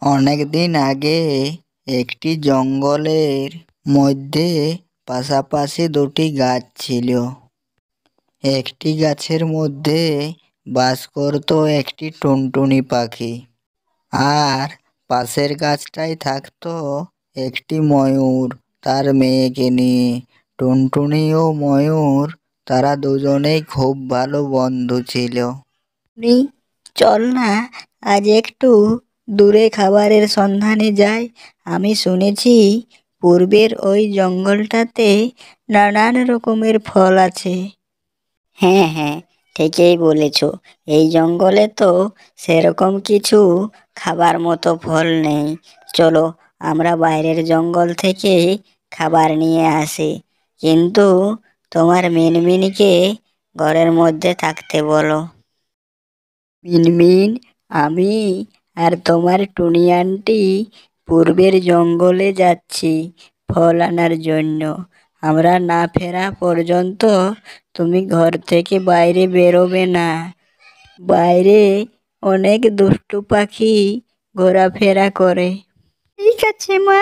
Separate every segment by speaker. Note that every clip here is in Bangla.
Speaker 1: অনেকদিন আগে একটি জঙ্গলের মধ্যে পাশাপাশি দুটি গাছ ছিল। একটি গাছের মধ্যে বাস করত একটি টুনটুনি পাখি, আর পাশের গাছটায় থাকতো একটি ময়ূর তার মেয়েকে নিয়ে। টুনটুনি ও ময়ূর তারা দুজনেই খুব ভালো বন্ধু ছিল।
Speaker 2: টুনি, চল না আজ একটু দূরে খাবারের সন্ধানে যাই। আমি শুনেছি পূর্বের ওই জঙ্গলটাতে নানান রকমের ফল আছে। হ্যাঁ হ্যাঁ, ঠিকই বলেছ। এই জঙ্গলে তো সেরকম কিছু খাবার মতো ফল নেই। চলো আমরা বাইরের জঙ্গল থেকে খাবার নিয়ে আসি, কিন্তু তোমার মিনমিনিকে ঘরের মধ্যে থাকতে বলো। মিনমিন, আমি আর তোমার টুনি আন্টি পূর্বের জঙ্গলে যাচ্ছি ফল আনার জন্য। আমরা না ফেরা পর্যন্ত তুমি ঘর থেকে বাইরে বেরোবে না। বাইরে অনেক দুষ্টু পাখি ঘোরাফেরা করে। ঠিক আছে মা,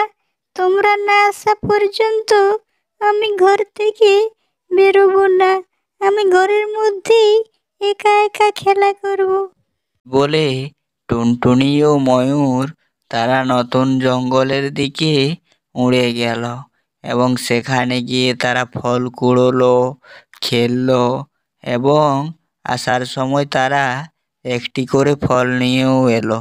Speaker 2: তোমরা না আসা পর্যন্ত আমি ঘর থেকে বেরোবো না। আমি ঘরের মধ্যেই একা একা খেলা করব।
Speaker 1: বলে টুনটুনি ও ময়ূর তারা নতুন জঙ্গলের দিকে উড়ে গেল, এবং সেখানে গিয়ে তারা ফল কুড়োলো, খেললো, এবং আসার সময় তারা একটি করে ফল নিয়েও এলো।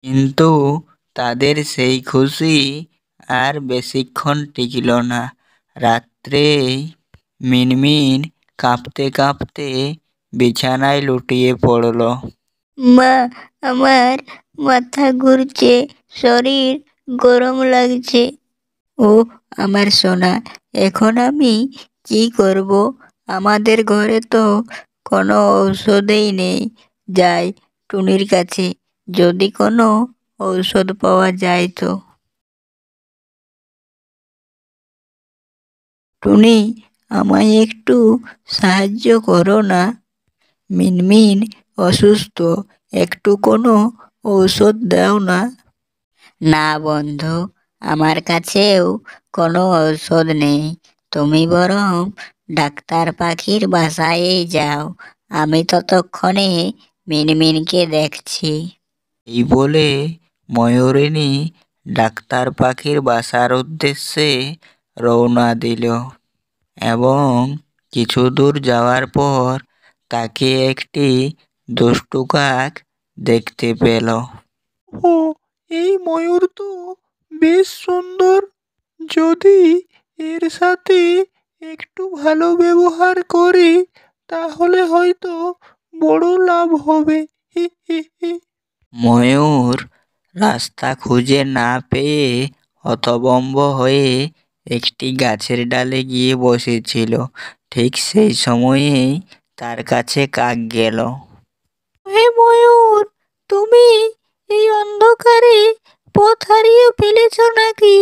Speaker 1: কিন্তু তাদের সেই খুশি আর বেশিক্ষণ টিকল না। রাত্রেই মিনমিন কাঁপতে কাঁপতে বিছানায় লুটিয়ে পড়ল।
Speaker 2: মা, আমার মাথা ঘুরছে, শরীর গরম লাগছে। ও আমার সোনা, এখন আমি কি করব? আমাদের ঘরে তো কোনো ঔষধই নেই। যাই টুনির কাছে, যদি কোনো ঔষধ পাওয়া যায় তো। টুনি, আমায় একটু সাহায্য করো না। মিনমিন অসুস্থ, একটু কোনো ঔষধ দাও না। না বন্ধু, আমার কাছেও কোনো ঔষধ নেই। তুমি বরং ডাক্তার পাখির বাসায় যাও, আমি ততক্ষণে মিনমিনকে দেখছি।
Speaker 1: এই বলে ময়ূরিণী ডাক্তার পাখির বাসার উদ্দেশ্যে রওনা দিল, এবং কিছু দূর যাওয়ার পর তাকে একটি দুষ্টু কাক দেখতে পেল।
Speaker 3: ও, এই ময়ূর তো বেশ সুন্দর। যদি এর সাথে একটু ভালো ব্যবহার করি তাহলে হয়তো বড় লাভ হবে। হি হি হি।
Speaker 1: ময়ূর রাস্তা খুঁজে না পেয়ে হতভম্ব হয়ে একটি গাছের ডালে গিয়ে বসেছিল। ঠিক সেই সময়েই তার কাছে কাক গেল।
Speaker 2: হে ময়ূর, তুমি এই অন্ধকারে পথ হারিয়ে ফেলেছ নাকি?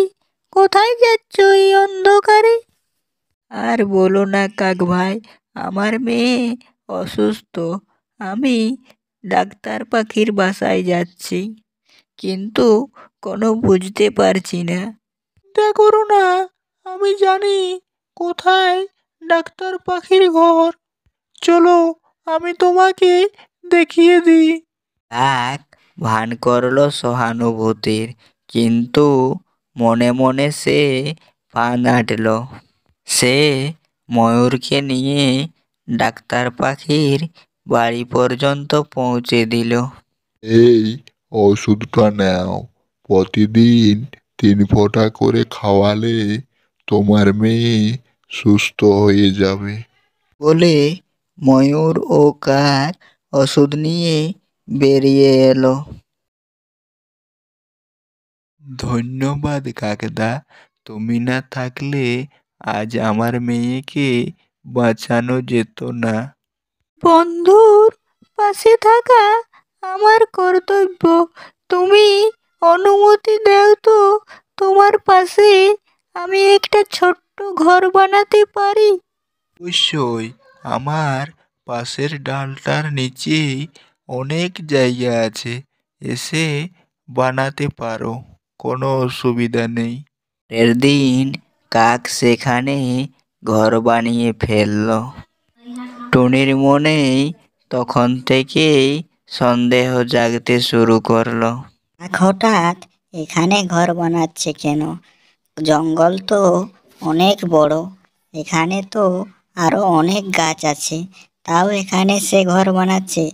Speaker 2: কোথায় যাচ্ছ এই অন্ধকারে? আর বলো না কাক ভাই, আমার মেয়ে অসুস্থ। আমি ডাক্তার পাখির বাসায় যাচ্ছি, কিন্তু কোনো বুঝতে পারছি না।
Speaker 3: চিন্তা করো না, আমি জানি কোথায় ডাক্তার পাখির ঘর। চলো, আমি তোমাকে দেখিয়ে দিই।
Speaker 1: কাক ভান করল সহানুভূতির, কিন্তু মনে মনে সে পা নাড়ল। সে ময়ূরকে নিয়ে ডাক্তার পাখির বাড়ি পর্যন্ত পৌঁছে দিল।
Speaker 4: এই ওষুধটা নাও, প্রতিদিন 3 ফোঁটা করে খাওয়ালে তোমার মেয়ে সুস্থ হয়ে যাবে।
Speaker 1: বলে ময়ূর ও কাক ওষুধ নিয়ে বেরিয়ে এলো।
Speaker 3: ধন্যবাদ কাকদা, তুমি না থাকলে আজ আমার মেয়েকে বাঁচানো যেত না।
Speaker 2: বন্ধুর পাশে থাকা আমার কর্তব্য। তুমি অনুমতি দাও তো, তোমার পাশে আমি একটা ছোট্ট ঘর বানাতে পারি।
Speaker 3: অবশ্যই, আমার পাশের ডালটার নিচে অনেক জায়গা আছে, এসে বানাতে পারো, কোনো অসুবিধা নেই।
Speaker 1: পরের দিন কাক সেখানে ঘর বানিয়ে ফেলল। টুনির মনে তখন থেকেই সন্দেহ জাগতে শুরু করলো।
Speaker 2: কাক হঠাৎ এখানে ঘর বানাচ্ছে কেন? জঙ্গল তো অনেক বড়, এখানে তো আরো অনেক গাছ আছে, তাও এখানে সে ঘর বানাচ্ছে।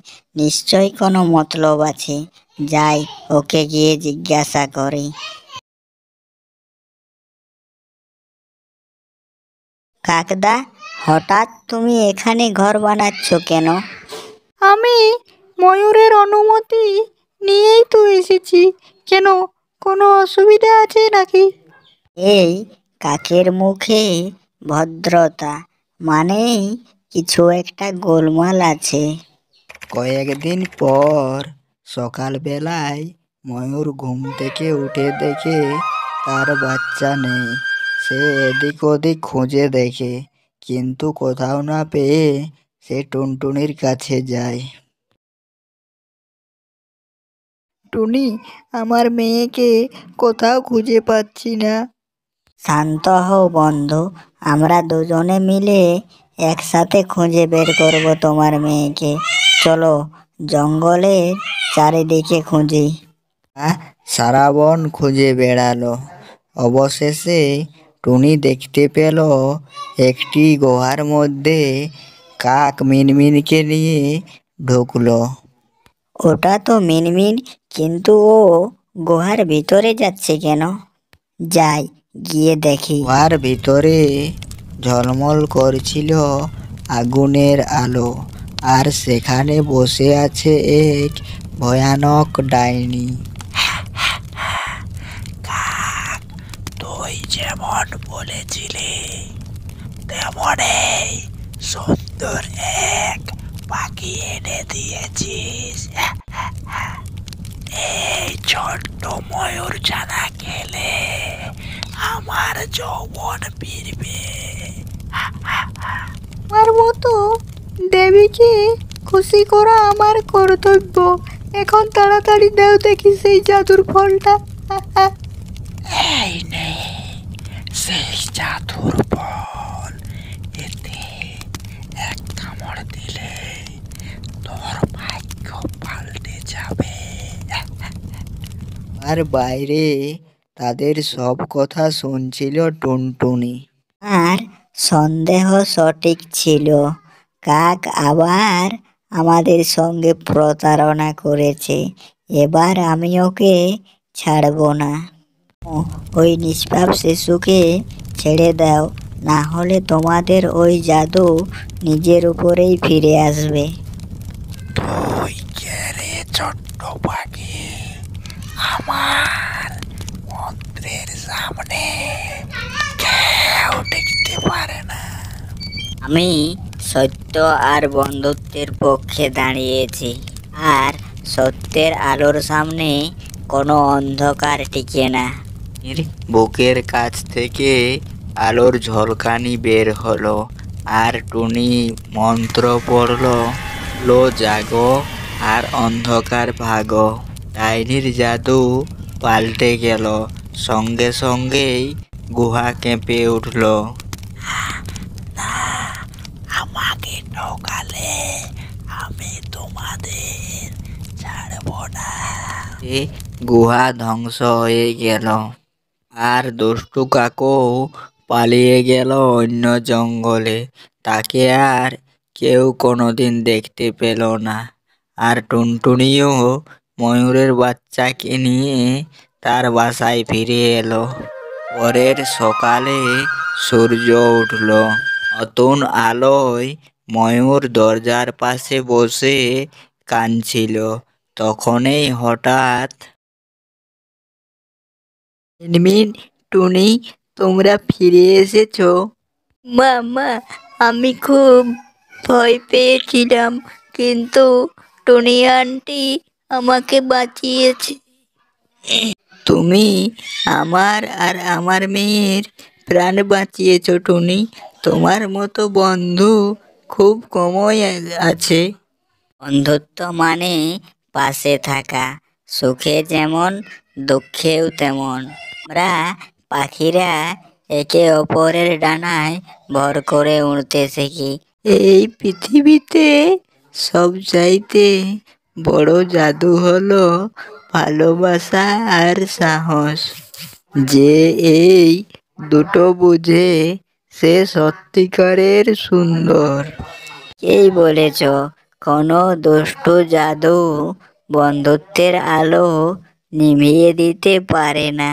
Speaker 2: নিশ্চয়ই কোনো মতলব আছে, যাই ওকে গিয়ে জিজ্ঞাসা করি। কাকদা, হঠাৎ তুমি এখানে ঘর বানাচ্ছ কেন?
Speaker 5: আমি ময়ূরের অনুমতি নিয়েই তো এসেছি। কেন, কোনো অসুবিধা আছে নাকি?
Speaker 2: এই কাকের মুখে ভদ্রতা মানেই কিছু একটা গোলমাল আছে।
Speaker 1: কয়েকদিন পর সকালবেলায় ময়ূর ঘুম থেকে উঠে দেখে তার বাচ্চা নেই। সে এদিক ওদিক খুঁজে দেখে, কিন্তু কোথাও না পেয়ে সে টুনটুনির কাছে যায়।
Speaker 5: টুনি, আমার মেয়েকে কোথাও খুঁজে পাচ্ছি না।
Speaker 2: শান্ত হও বন্ধু, আমরা দুজনে মিলে একসাথে খুঁজে বের করব তোমার মেয়েকে। চলো জঙ্গলের চারিদিকে খুঁজি।
Speaker 1: সারা বন খুঁজে বেড়ালো। অবশেষে টুনি দেখতে পেল একটি গুহার মধ্যে কাক মিনমিনকে নিয়ে ঢুকলো।
Speaker 2: ওটা তো মিনমিন, কিন্তু ও গুহার ভিতরে যাচ্ছে কেন? যাই গিয়ে দেখি।
Speaker 1: গুহার ভিতরে ঝলমল করছিল আগুনের আলো, আর সেখানে বসে আছে এক ভয়ানক ডাইনি। কাক, তুই যেমন বলেছিলি তেমনই সুন্দর এক পাখি এনে দিয়েছিস। এই ছোট্ট ময়ূর ছানা খেলে আমার যৌবন ফিরবে।
Speaker 5: আমার মতো দেবীকে খুশি করা আমার কর্তব্য। এখন তাড়াতাড়ি দাও দেখি সেই জাদুর ফলটা।
Speaker 1: এই নে সেই জাদুর ফল, এতে এক কামড় দিলে তোর ভাগ্য পাল্টে যাবে। আর বাইরে তাদের সব কথা শুনছিল টুনটুনি।
Speaker 2: আর সন্দেহ সঠিক ছিল, কাক আবার আমাদের সঙ্গে প্রতারণা করেছে। এবার আমি ওকে ছাড়বো না। ওই নিষ্পাপ শিশুকে ছেড়ে দাও, না হলে তোমাদের ওই জাদু নিজের উপরেই ফিরে আসবে।
Speaker 1: তুই কে রে ছোট্ট পাখি? আমার মন্ত্রের সামনে কেউ টিকতে পারে না।
Speaker 2: আমি সত্য আর বন্ধুত্বের পক্ষে দাঁড়িয়েছি, আর সত্যের আলোর সামনে কোনো অন্ধকার টিকে না।
Speaker 1: বুকের কাছ থেকে আলোর ঝলকানি বের হলো, আর টুনি মন্ত্র পড়ল, লো জাগো আর অন্ধকার ভাগো। ডাইনির জাদু পাল্টে গেল, সঙ্গে সঙ্গেই গুহা কেঁপে উঠল। না, আমাকে ঠকালে আমি তোমাদের ছাড়ব না। গুহা ধ্বংস হয়ে গেল, আর দুষ্টু কাকও পালিয়ে গেল অন্য জঙ্গলে। তাকে আর কেউ কোনোদিন দেখতে পেল না। আর টুনটুনিও ময়ূরের বাচ্চাকে নিয়ে তার বাসায় ফিরে এলো। পরের সকালে সূর্য উঠল, নতুন আলোয় ময়ূর দরজার পাশে বসে কাঁদছিল। তখনই হঠাৎ, মিনমিন, টুনি, তোমরা ফিরে এসেছো।
Speaker 2: মা, আমি খুব ভয় পেয়েছিলাম, কিন্তু টুনি আন্টি আমাকে বাঁচিয়েছে।
Speaker 1: তুমি আমার আর আমার মেয়ের প্রাণ বাঁচিয়েছো টুনি।
Speaker 2: তোমার মতো বন্ধু খুব কমই আছে। বন্ধুত্ব মানে পাশে থাকা, সুখে যেমন দুঃখেও তেমন। আমরা পাখিরা একে অপরের ডানায় ভর করে উড়তে শিখি। এই পৃথিবীতে সবচাইতে বড় জাদু হলো ভালোবাসা আর সাহস। যে এই দুটো বুঝে সে সত্যিকারের সুন্দর। এই বলেছ, কোনো দুষ্টু জাদু বন্ধুত্বের আলো নিভিয়ে দিতে পারে না।